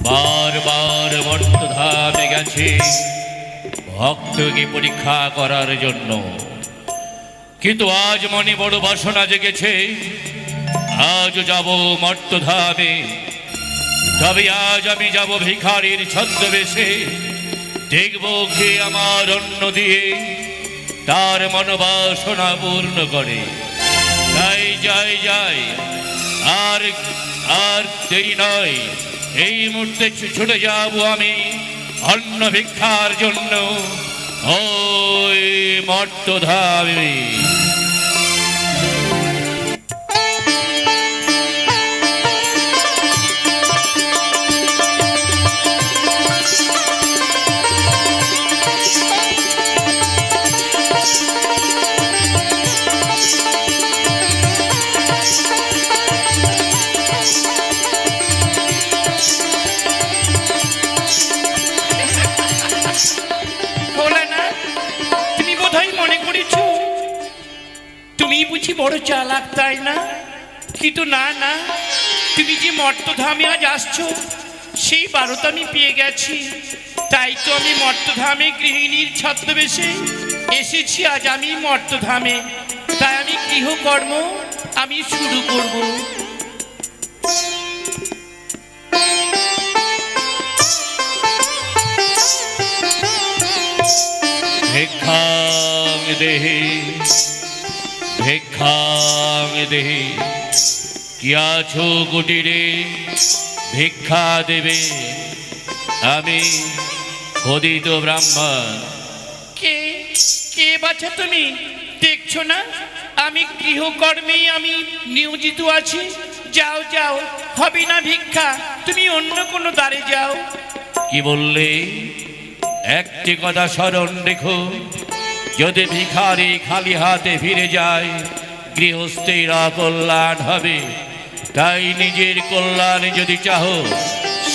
বারবার মর্তধামে গেছে ভক্তকে পরীক্ষা করার জন্য, কিন্তু আজ মনে বড় বাসনা জেগেছে, আজ যাব মর্তধামে। তবে আজ আমি যাব ভিখারির ছদ্মবেশে, দেখব কে আমার অন্ন দিয়ে তার মনোবাসনা পূর্ণ করে। তাই যাই যাই, আর আর দেরি নয়, এই মুহূর্তে ছুটে যাব আমি অন্ন ভিক্ষার জন্য ওই মর্তধামে। বুঝি বড় চালাক, তাই না? কিন্তু না না, তুমি যে মর্তধামে আজ আসছো সেই বারোটা আমি পেয়ে গেছি। তাই তো আমি মর্তধামে গৃহিণীর ছদ্মবেশে এসেছি আজ আমি মর্তধামে। তাই আমি গৃহকর্ম আমি শুরু করব। ভিক্ষাং দেহি ভিক্ষাং দেহি, কি আছো কুটিরে ভিক্ষা দেবে? আমি খোদিত ব্রাহ্মণ। কে কে বাছা তুমি? দেখছো না আমি গৃহকর্মেই আমি নিয়োজিত আছি। যাও যাও, হবে না ভিক্ষা, তুমি অন্য কোনো দ্বারে যাও। কি বললে? একটি কথা স্মরণ রেখো, যদি ভিখারি খালি হাতে ফিরে যায় গৃহস্থের অকল্যাণ হবে। তাই নিজের কল্যাণ যদি চাহো,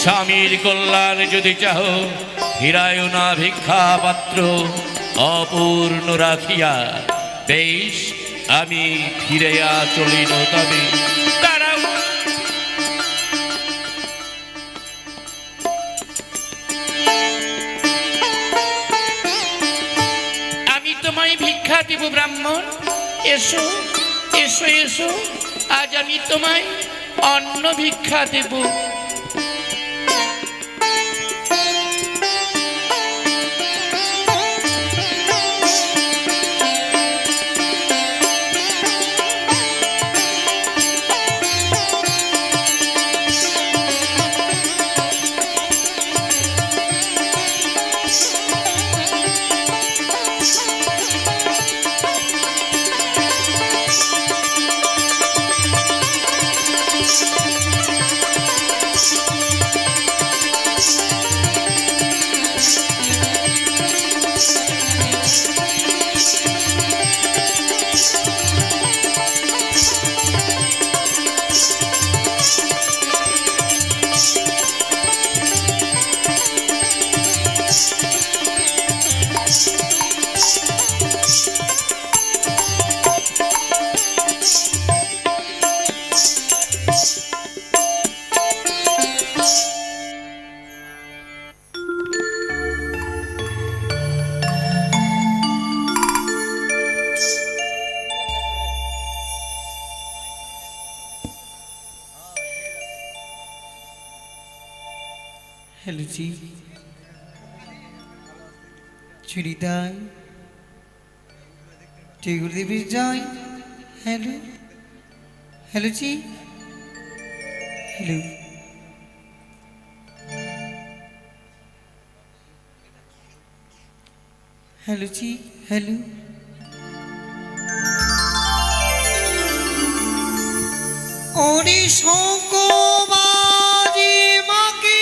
স্বামীর কল্যাণ যদি চাহো, ফিরায়ও না ভিক্ষা পাত্র অপূর্ণ রাখিয়া। বেশ, আমি ফিরেয়া চলিল। তবে ভিক্ষা দিব ব্রাহ্মণ, এসো এসো এসো, আজ আমি তোমায় অন্ন ভিক্ষা দেব। हेलो जी, चुड़ीदार टेगुर देवी जाए। हेलो हेलो जी, हेलो हेलो जी, हेलो ओरे शोको बाजी माकी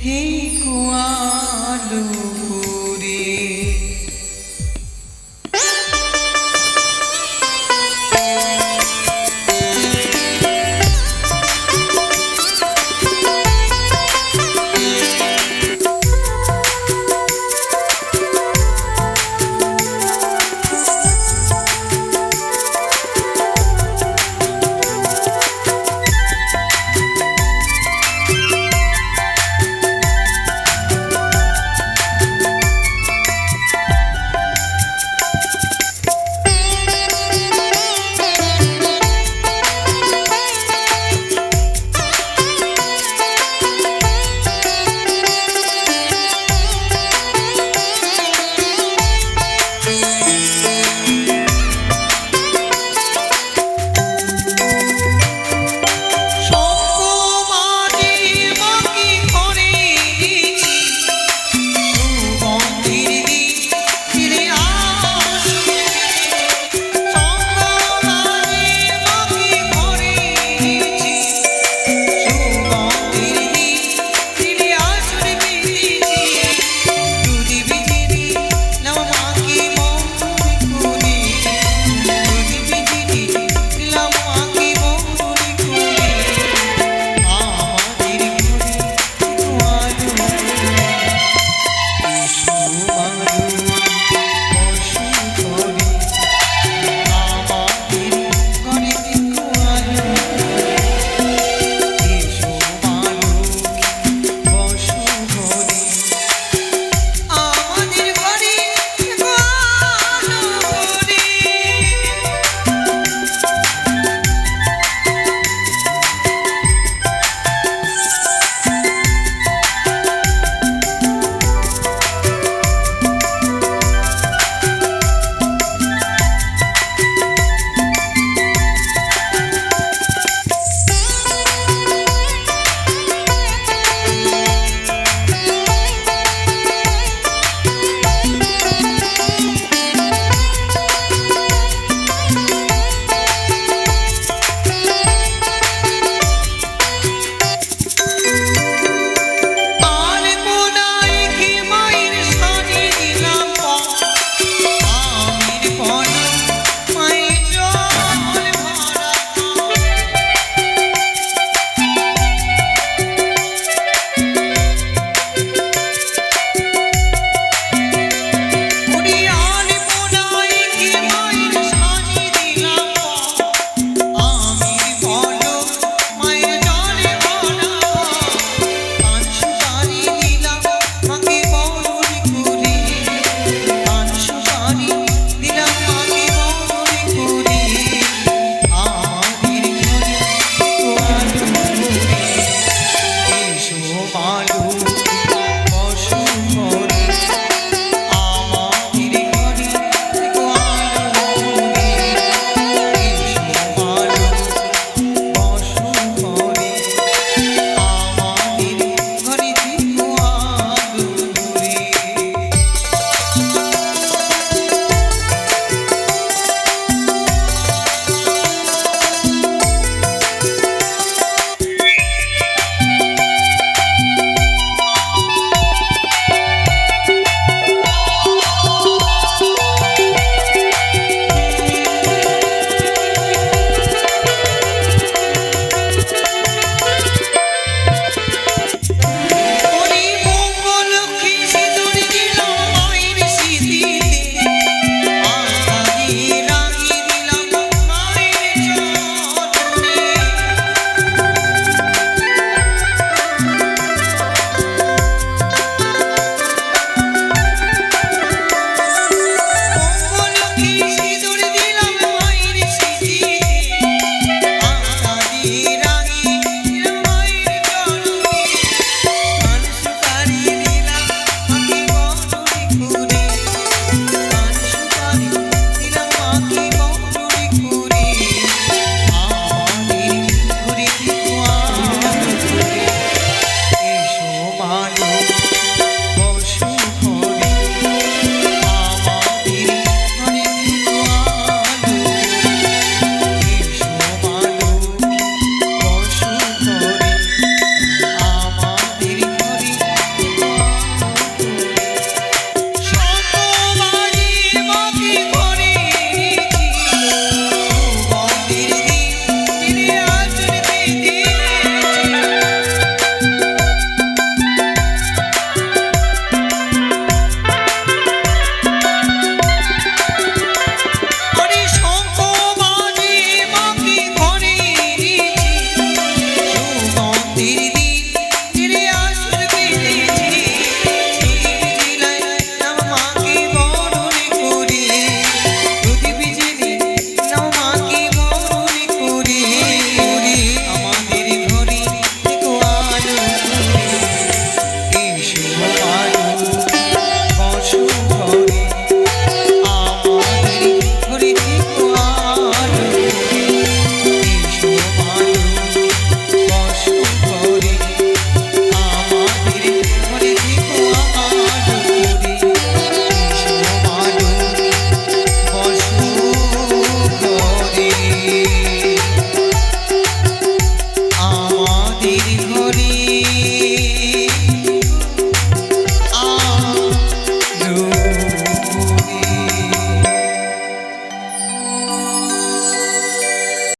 থেকো আলো করে